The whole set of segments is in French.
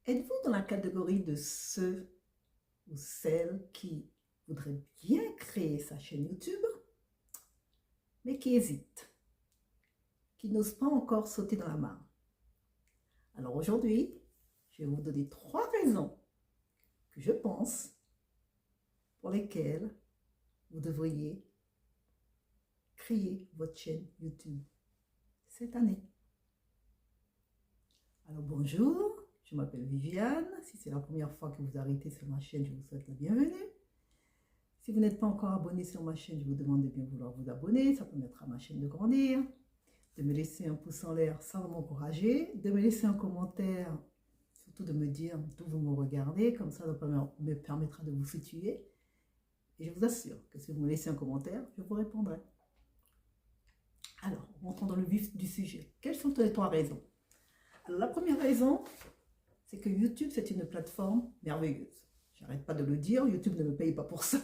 Êtes-vous dans la catégorie de ceux ou celles qui voudraient bien créer sa chaîne YouTube, mais qui hésitent, qui n'osent pas encore sauter dans la mare? Alors aujourd'hui, je vais vous donner 3 raisons que je pense pour lesquelles vous devriez créer votre chaîne YouTube cette année. Alors bonjour, je m'appelle Viviane. Si c'est la première fois que vous arrêtez sur ma chaîne, je vous souhaite la bienvenue. Si vous n'êtes pas encore abonné sur ma chaîne, je vous demande de bien vouloir vous abonner. Ça permettra à ma chaîne de grandir. De me laisser un pouce en l'air sans m'encourager. De me laisser un commentaire, surtout de me dire d'où vous me regardez. Comme ça me permettra de vous situer. Et je vous assure que si vous me laissez un commentaire, je vous répondrai. Alors, rentrons dans le vif du sujet. Quelles sont les 3 raisons? Alors, la première raison, c'est que YouTube, c'est une plateforme merveilleuse. J'arrête pas de le dire, YouTube ne me paye pas pour ça.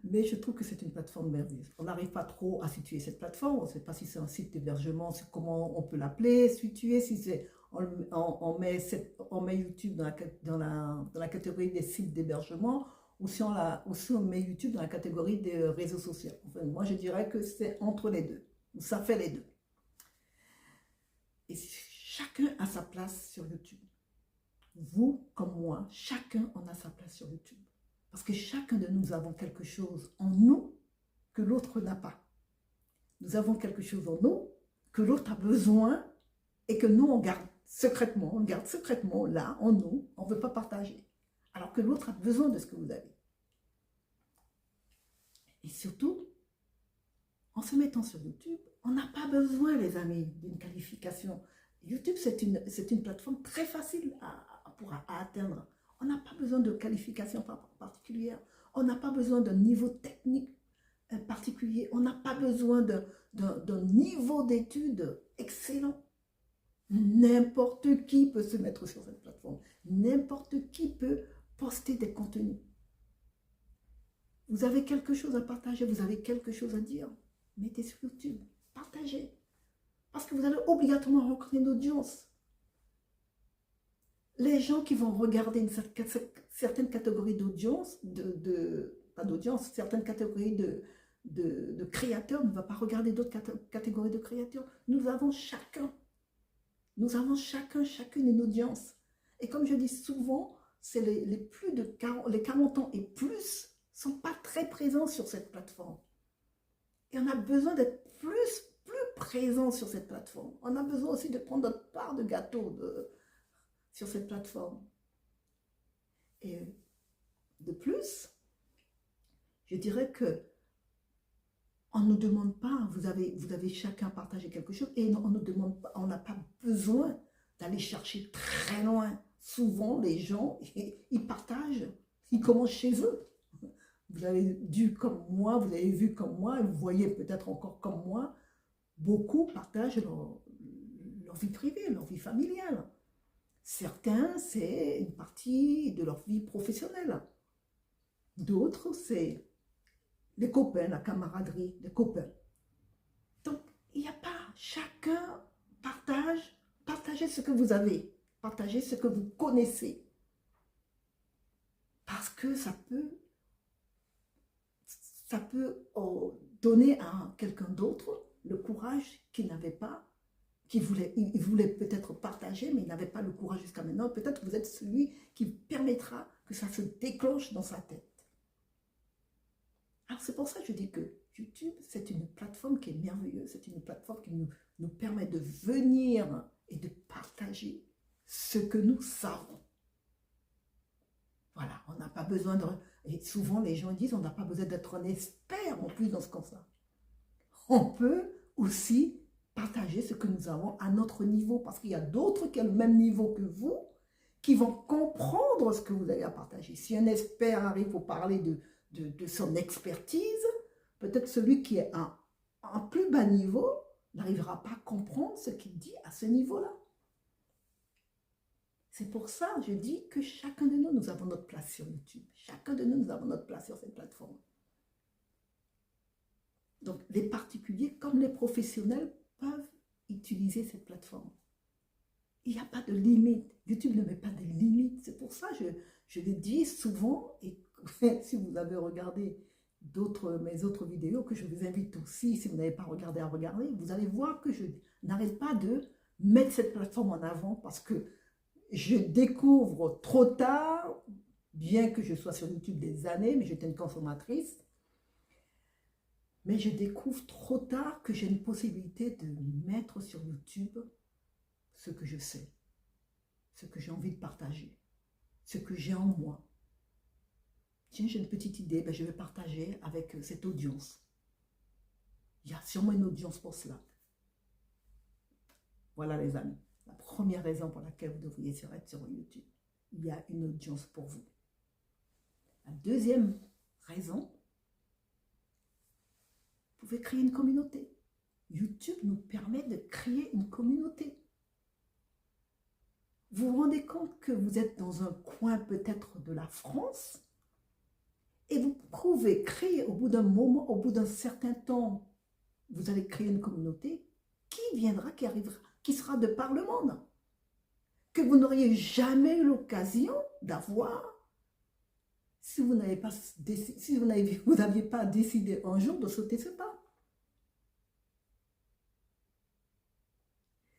Mais je trouve que c'est une plateforme merveilleuse. On n'arrive pas trop à situer cette plateforme. On ne sait pas si c'est un site d'hébergement, comment on peut l'appeler, situer, si c'est on met YouTube dans la catégorie des sites d'hébergement ou si on met YouTube dans la catégorie des réseaux sociaux. Enfin, moi, je dirais que c'est entre les deux. Ça fait les deux. Et chacun a sa place sur YouTube. Vous, comme moi, chacun en a sa place sur YouTube. Parce que chacun de nous avons quelque chose en nous que l'autre n'a pas. Nous avons quelque chose en nous que l'autre a besoin et que nous, on garde secrètement là, en nous, on ne veut pas partager. Alors que l'autre a besoin de ce que vous avez. Et surtout, en se mettant sur YouTube, on n'a pas besoin, les amis, d'une qualification. YouTube, c'est une plateforme très facile à atteindre. On n'a pas besoin de qualification particulière. On n'a pas besoin d'un niveau technique particulier. On n'a pas besoin d'un niveau d'études excellent. N'importe qui peut se mettre sur cette plateforme. N'importe qui peut poster des contenus. Vous avez quelque chose à partager, vous avez quelque chose à dire. Mettez sur YouTube, partagez. Parce que vous allez obligatoirement rencontrer une audience. Les gens qui vont regarder certaines catégories d'audience, pas d'audience, certaines catégories de créateurs, ne vont pas regarder d'autres catégories de créateurs. Nous avons chacune une audience. Et comme je dis souvent, c'est les 40 ans et plus ne sont pas très présents sur cette plateforme. Et on a besoin d'être plus présent sur cette plateforme. On a besoin aussi de prendre notre part de gâteau sur cette plateforme. Et de plus, je dirais que on ne nous demande pas, vous avez chacun partagé quelque chose, et on nous demande pas, on n'a pas besoin d'aller chercher très loin. Souvent, les gens, ils partagent, ils commencent chez eux. Vous avez vu comme moi, vous voyez peut-être encore comme moi, beaucoup partagent leur vie privée, leur vie familiale. Certains, c'est une partie de leur vie professionnelle. D'autres, c'est les copains, la camaraderie, les copains. Donc, il n'y a pas, chacun partagez ce que vous avez, partagez ce que vous connaissez. Parce que ça peut donner à quelqu'un d'autre le courage qu'il n'avait pas, il voulait peut-être partager, mais il n'avait pas le courage jusqu'à maintenant. Peut-être que vous êtes celui qui permettra que ça se déclenche dans sa tête. Alors c'est pour ça que je dis que YouTube, c'est une plateforme qui est merveilleuse, c'est une plateforme qui nous permet de venir et de partager ce que nous savons. Voilà, on n'a pas besoin de... Et souvent les gens disent, on n'a pas besoin d'être un expert en plus dans ce qu'on sait. On peut aussi partager ce que nous avons à notre niveau, parce qu'il y a d'autres qui ont le même niveau que vous, qui vont comprendre ce que vous avez à partager. Si un expert arrive pour parler de son expertise, peut-être celui qui est à un plus bas niveau n'arrivera pas à comprendre ce qu'il dit à ce niveau-là. C'est pour ça que je dis que chacun de nous, nous avons notre place sur YouTube. Chacun de nous, nous avons notre place sur cette plateforme. Donc, les particuliers comme les professionnels peuvent utiliser cette plateforme. il n'y a pas de limite. YouTube ne met pas de limites. C'est pour ça que je le dis souvent, et si vous avez regardé mes autres vidéos, que je vous invite aussi, si vous n'avez pas regardé, à regarder, vous allez voir que je n'arrête pas de mettre cette plateforme en avant parce que je découvre trop tard, bien que je sois sur YouTube des années, mais j'étais une consommatrice, mais je découvre trop tard que j'ai une possibilité de mettre sur YouTube ce que je sais, ce que j'ai envie de partager, ce que j'ai en moi. Tiens, j'ai une petite idée, ben je vais partager avec cette audience. Il y a sûrement une audience pour cela. Voilà les amis, la première raison pour laquelle vous devriez être sur YouTube. Il y a une audience pour vous. La deuxième raison, vous pouvez créer une communauté. YouTube nous permet de créer une communauté. Vous vous rendez compte que vous êtes dans un coin peut-être de la France et vous pouvez créer au bout d'un moment, au bout d'un certain temps, vous allez créer une communauté qui viendra, qui arrivera, qui sera de par le monde, que vous n'auriez jamais eu l'occasion d'avoir si vous n'aviez pas, pas décidé un jour de sauter ce pas.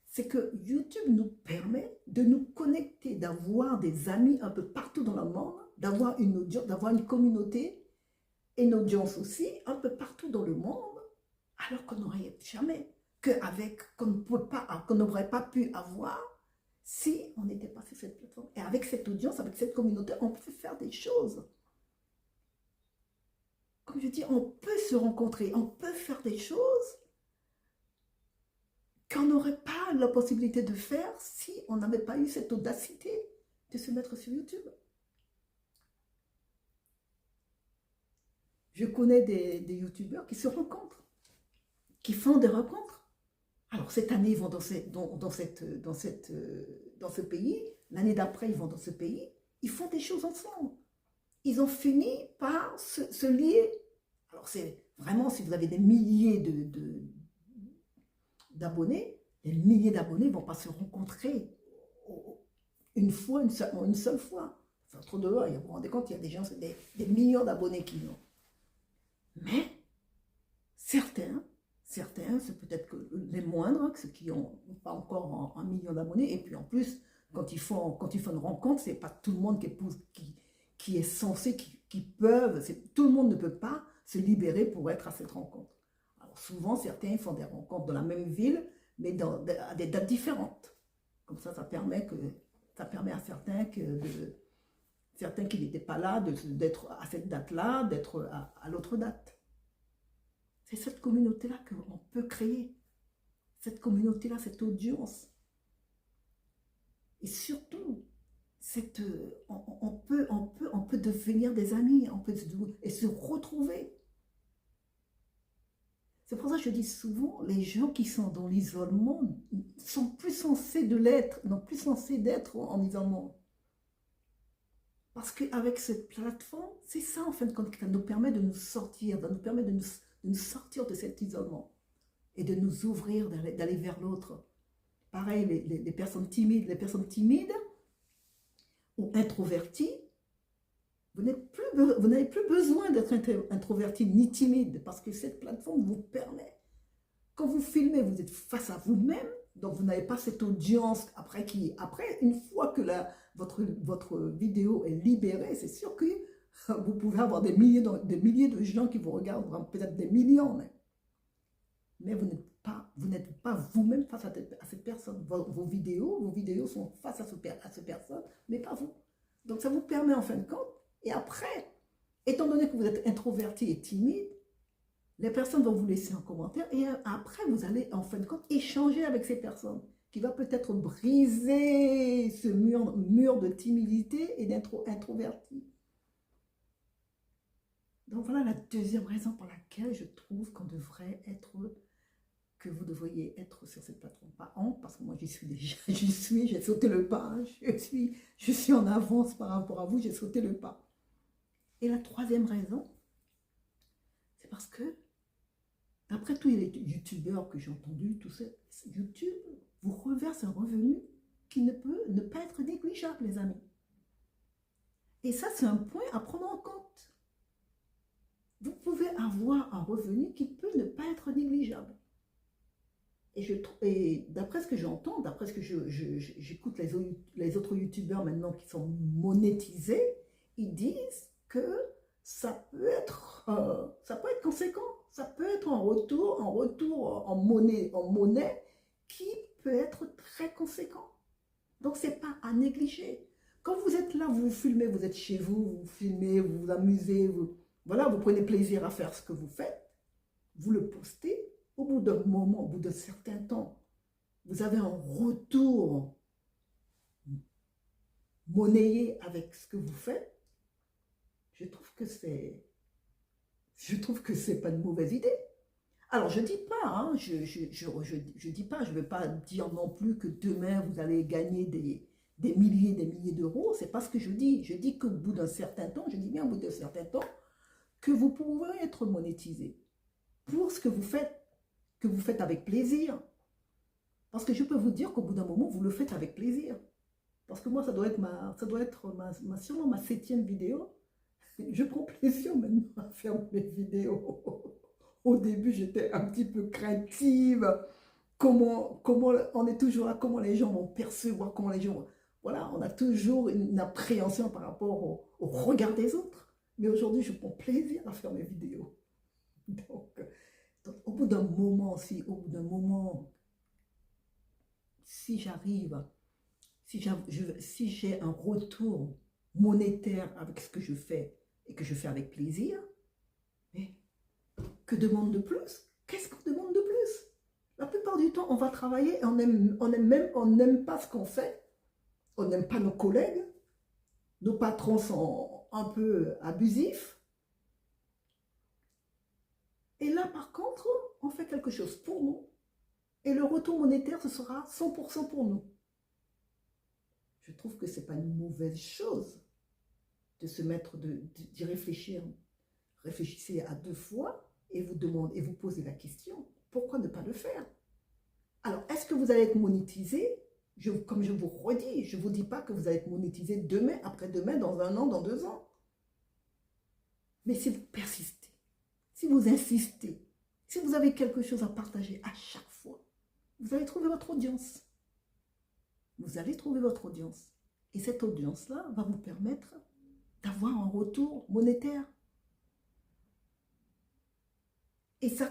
C'est que YouTube nous permet de nous connecter, d'avoir des amis un peu partout dans le monde, d'avoir une audience, d'avoir une communauté et une audience aussi un peu partout dans le monde, alors qu'on n'aurait jamais, qu'on n'aurait pas pu avoir si on n'était pas sur cette plateforme. Et avec cette audience, avec cette communauté, on peut faire des choses. Comme je dis, on peut se rencontrer, on peut faire des choses qu'on n'aurait pas la possibilité de faire si on n'avait pas eu cette audacité de se mettre sur YouTube. Je connais des YouTubeurs qui se rencontrent, qui font des rencontres. Alors cette année, ils vont dans ce pays, l'année d'après, ils vont dans ce pays, ils font des choses ensemble. Ils ont fini par se lier. Alors c'est vraiment, si vous avez des milliers d'abonnés, les milliers d'abonnés ne vont pas se rencontrer une seule fois. C'est trop de loin. Vous vous rendez compte, il y a des gens, c'est des millions d'abonnés qui l'ont. Mais certains, c'est peut-être que les moindres, ceux qui n'ont pas encore un million d'abonnés, et puis en plus, quand ils font une rencontre, c'est pas tout le monde qui est censé, qui peuvent, tout le monde ne peut pas se libérer pour être à cette rencontre. Alors souvent, certains font des rencontres dans la même ville, mais à des dates différentes. Comme ça permet à certains qui n'étaient pas là, d'être à cette date-là, d'être à l'autre date. C'est cette communauté-là qu'on peut créer. Cette communauté-là, cette audience. Et surtout, on peut devenir des amis, et se retrouver. C'est pour ça que je dis souvent, les gens qui sont dans l'isolement sont plus censés non plus censés d'être en isolement. Parce qu'avec cette plateforme, c'est ça en fin de compte qui nous permet de nous sortir, ça nous permet de nous sortir de cet isolement et de nous ouvrir, d'aller vers l'autre. Pareil, les personnes timides ou introverties, vous n'avez plus besoin d'être introverti ni timide parce que cette plateforme vous permet. Quand vous filmez, vous êtes face à vous-même, donc vous n'avez pas cette audience après, une fois que votre vidéo est libérée, c'est sûr que vous pouvez avoir des milliers de gens qui vous regardent, peut-être des millions même. Mais vous n'êtes pas vous-même face à cette personne. Vos vidéos sont face à cette personne, mais pas vous. Donc ça vous permet en fin de compte. Et après, étant donné que vous êtes introverti et timide, les personnes vont vous laisser un commentaire et après vous allez en fin de compte échanger avec ces personnes qui va peut-être briser ce mur de timidité et d'introverti. Donc voilà la deuxième raison pour laquelle je trouve que vous devriez être sur cette plateforme. Pas honte, parce que moi j'y suis déjà, j'ai sauté le pas, hein, je suis en avance par rapport à vous, j'ai sauté le pas. Et la troisième raison, c'est parce que, d'après tous les youtubeurs que j'ai entendus, YouTube vous reverse un revenu qui ne peut ne pas être négligeable, les amis. Et ça, c'est un point à prendre en compte. Vous pouvez avoir un revenu qui peut ne pas être négligeable. Et d'après ce que j'entends, d'après ce que j'écoute les autres youtubeurs maintenant qui sont monétisés, ils disent que ça peut être conséquent. Ça peut être un retour en monnaie qui peut être très conséquent. Donc, ce n'est pas à négliger. Quand vous êtes là, vous filmez, vous êtes chez vous, vous filmez, vous vous amusez, voilà, vous prenez plaisir à faire ce que vous faites, vous le postez, au bout d'un moment, au bout d'un certain temps, vous avez un retour monnayé avec ce que vous faites. Je trouve que c'est pas une mauvaise idée. Alors, je dis pas, hein, je dis pas, je ne veux pas dire non plus que demain, vous allez gagner des milliers d'euros. Ce n'est pas ce que je dis. Je dis qu'au bout d'un certain temps, je dis bien au bout d'un certain temps, que vous pouvez être monétisé pour ce que vous faites avec plaisir. Parce que je peux vous dire qu'au bout d'un moment, vous le faites avec plaisir. Parce que moi, ça doit être sûrement ma 7e vidéo. Je prends plaisir maintenant à faire mes vidéos. Au début, j'étais un petit peu craintive. Comment on est toujours là, comment les gens vont percevoir, comment les gens... Voilà, on a toujours une appréhension par rapport au regard des autres. Mais aujourd'hui, je prends plaisir à faire mes vidéos. Donc au bout d'un moment, si j'arrive, si j'ai un retour monétaire avec ce que je fais et que je fais avec plaisir, mais que demande de plus? Qu'est-ce qu'on demande de plus? La plupart du temps, on va travailler et on n'aime pas ce qu'on fait. On n'aime pas nos collègues. Nos patrons sont un peu abusifs. Et là, par contre, on fait quelque chose pour nous. Et le retour monétaire, ce sera 100% pour nous. Je trouve que ce n'est pas une mauvaise chose de se mettre, d'y réfléchir. Réfléchissez à 2 fois et vous posez la question, pourquoi ne pas le faire? Alors, est-ce que vous allez être monétisé? Comme je vous redis, je ne vous dis pas que vous allez être monétisé demain, après-demain, dans 1 an, dans 2 ans. Mais si vous persistez, si vous insistez, si vous avez quelque chose à partager à chaque fois, vous allez trouver votre audience. Vous allez trouver votre audience. Et cette audience-là va vous permettre d'avoir un retour monétaire. Et ça,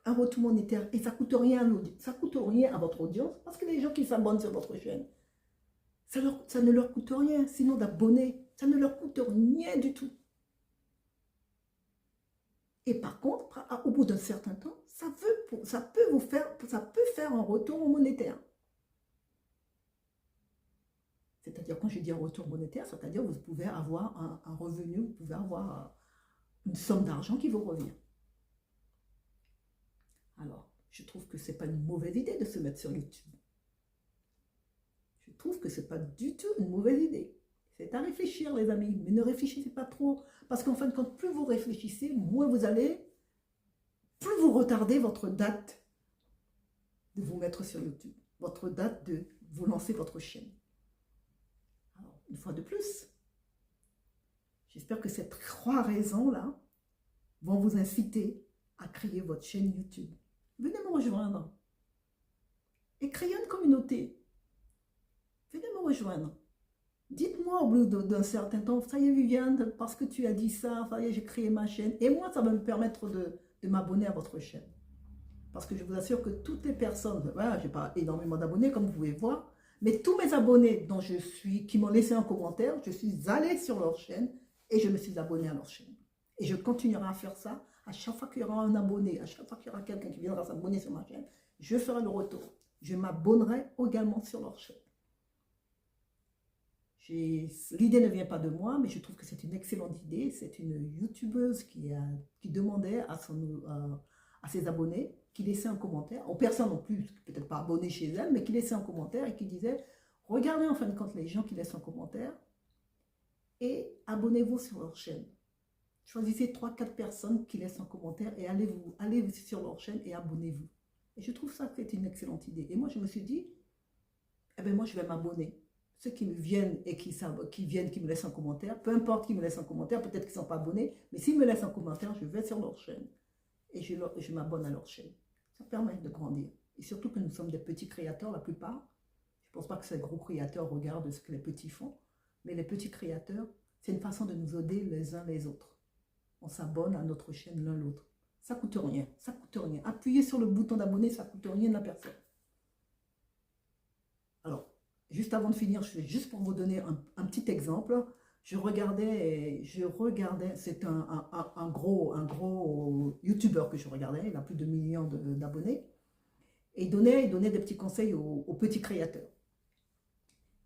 un retour monétaire, et ça ne coûte rien à l'audience, ça coûte rien à votre audience, parce que les gens qui s'abonnent sur votre chaîne, ça ne leur coûte rien, sinon d'abonner, ça ne leur coûte rien du tout. Et par contre, au bout d'un certain temps, ça peut faire un retour monétaire. C'est-à-dire, quand je dis un retour monétaire, c'est-à-dire que vous pouvez avoir un revenu, vous pouvez avoir une somme d'argent qui vous revient. Alors, je trouve que ce n'est pas une mauvaise idée de se mettre sur YouTube. Je trouve que ce n'est pas du tout une mauvaise idée. C'est à réfléchir, les amis, mais ne réfléchissez pas trop. Parce qu'en fin de compte, plus vous réfléchissez, moins plus vous retardez votre date de vous mettre sur YouTube, votre date de vous lancer votre chaîne. Alors, une fois de plus, j'espère que ces 3 raisons-là vont vous inciter à créer votre chaîne YouTube. Venez me rejoindre et créez une communauté. Venez me rejoindre. Dites-moi au bout d'un certain temps, ça y est Viviane, parce que tu as dit ça, ça y est, j'ai créé ma chaîne. Et moi, ça va me permettre de m'abonner à votre chaîne. Parce que je vous assure que toutes les personnes, voilà, je n'ai pas énormément d'abonnés, comme vous pouvez voir, mais tous mes abonnés qui m'ont laissé un commentaire, je suis allée sur leur chaîne et je me suis abonnée à leur chaîne. Et je continuerai à faire ça. À chaque fois qu'il y aura un abonné, à chaque fois qu'il y aura quelqu'un qui viendra s'abonner sur ma chaîne, je ferai le retour. Je m'abonnerai également sur leur chaîne. L'idée ne vient pas de moi, mais je trouve que c'est une excellente idée. C'est une youtubeuse qui demandait à ses abonnés, qui laissait un commentaire, aux personnes non plus, peut-être pas abonnées chez elle, mais qui laissait un commentaire et qui disait, regardez en fin de compte les gens qui laissent un commentaire et abonnez-vous sur leur chaîne. Choisissez 3-4 personnes qui laissent un commentaire et allez sur leur chaîne et abonnez-vous. Et je trouve ça que c'est une excellente idée. Et moi, je me suis dit, eh bien moi je vais m'abonner. Ceux qui me viennent et qui viennent, qui me laissent un commentaire, peu importe qui me laisse un commentaire, peut-être qu'ils ne sont pas abonnés, mais s'ils me laissent un commentaire, je vais sur leur chaîne et je m'abonne à leur chaîne. Ça permet de grandir. Et surtout que nous sommes des petits créateurs, la plupart. Je ne pense pas que ces gros créateurs regardent ce que les petits font, mais les petits créateurs, c'est une façon de nous aider les uns les autres. On s'abonne à notre chaîne l'un l'autre. Ça ne coûte rien, ça ne coûte rien. Appuyez sur le bouton d'abonner, ça ne coûte rien à la personne. Alors, juste avant de finir, juste pour vous donner un petit exemple, je regardais, c'est un gros YouTuber que je regardais, il a plus de millions d'abonnés, et il donnait des petits conseils aux petits créateurs.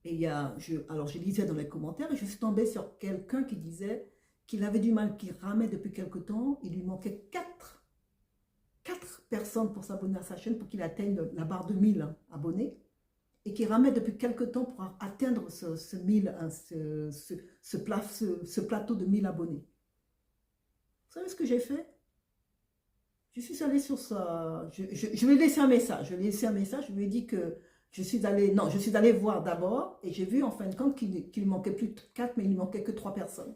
Et alors je lisais dans les commentaires et je suis tombée sur quelqu'un qui disait qu'il avait du mal, qu'il ramait depuis quelque temps, il lui manquait 4 personnes pour s'abonner à sa chaîne pour qu'il atteigne la barre de 1000 abonnés. Et qui ramait depuis quelque temps pour atteindre ce plateau de 1000 abonnés. Vous savez ce que j'ai fait? Je suis allée sur ça, je lui ai laissé un message, je lui ai dit que je suis allée voir d'abord, et j'ai vu en fin de compte qu'il manquait plus de 4, mais il ne manquait que 3 personnes.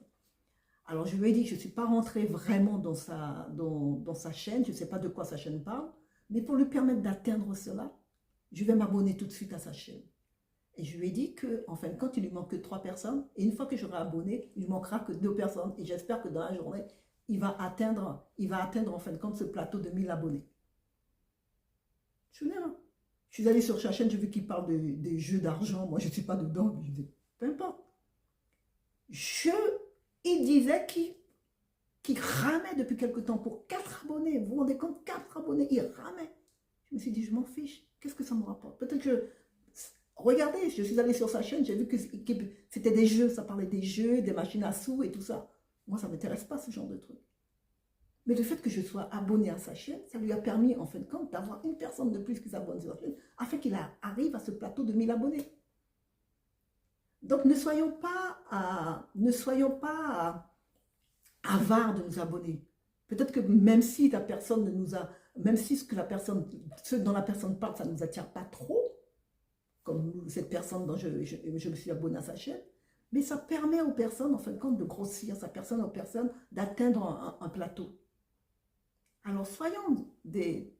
Alors je lui ai dit que je ne suis pas rentrée vraiment dans sa chaîne, je ne sais pas de quoi sa chaîne parle, mais pour lui permettre d'atteindre cela, je vais m'abonner tout de suite à sa chaîne. Et je lui ai dit qu'en fin de compte, il lui manque que 3 personnes. Et une fois que j'aurai abonné, il ne manquera que 2 personnes. Et j'espère que dans la journée, il va atteindre en fin de compte ce plateau de 1000 abonnés. Je suis allée sur sa chaîne, j'ai vu qu'il parle des jeux d'argent. Moi, je ne suis pas dedans. Je dis, peu importe. Il disait qu'il ramait depuis quelque temps pour 4 abonnés. Vous vous rendez compte, 4 abonnés, il ramait. Je me suis dit, je m'en fiche. Qu'est-ce que ça me rapporte? Peut-être que... Regardez, je suis allée sur sa chaîne, j'ai vu que c'était des jeux, ça parlait des jeux, des machines à sous et tout ça. Moi, ça ne m'intéresse pas, ce genre de truc. Mais le fait que je sois abonné à sa chaîne, ça lui a permis, en fin de compte, d'avoir une personne de plus qui s'abonne sur sa chaîne, afin qu'il arrive à ce plateau de 1000 abonnés. Donc, ne soyons pas avares de nous abonner. Peut-être que même si la personne même si ce dont la personne parle, ça ne nous attire pas trop, comme cette personne dont je me suis abonné à sa chaîne, mais ça permet aux personnes, en fin de compte, de grossir, ça permet aux personnes d'atteindre un plateau. Alors,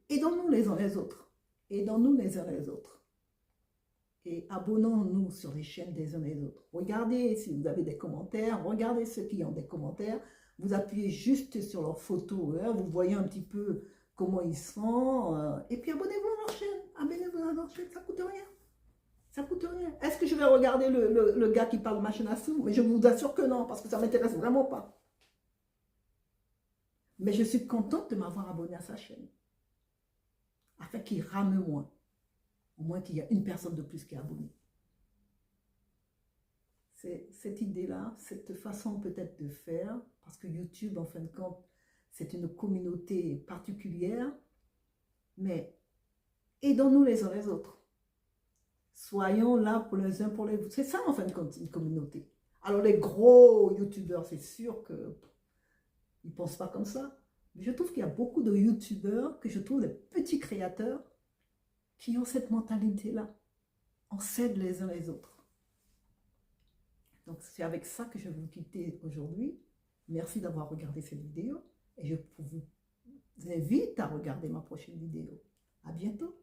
aidons-nous les uns les autres. Aidons-nous les uns les autres. Et abonnons-nous sur les chaînes des uns les autres. Regardez si vous avez des commentaires, regardez ceux qui ont des commentaires. Vous appuyez juste sur leurs photos, hein, vous voyez un petit peu comment ils sont, et puis abonnez-vous à leur chaîne. Abonnez-vous à leur chaîne, ça ne coûte rien. Ça ne coûte rien. Est-ce que je vais regarder le gars qui parle machine à sous? Mais je vous assure que non, parce que ça ne m'intéresse vraiment pas. Mais je suis contente de m'avoir abonné à sa chaîne. Afin qu'il rame moins. Au moins qu'il y a une personne de plus qui est abonnée. C'est cette idée-là, cette façon peut-être de faire, parce que YouTube, en fin de compte, c'est une communauté particulière, mais aidons-nous les uns les autres. Soyons là pour les uns pour les autres. C'est ça, en fin de compte, une communauté. Alors, les gros youtubeurs, c'est sûr qu'ils ne pensent pas comme ça. Mais je trouve qu'il y a beaucoup de youtubeurs, que je trouve des petits créateurs, qui ont cette mentalité-là. On s'aide les uns les autres. Donc, c'est avec ça que je vais vous quitter aujourd'hui. Merci d'avoir regardé cette vidéo. Et je vous invite à regarder ma prochaine vidéo. À bientôt.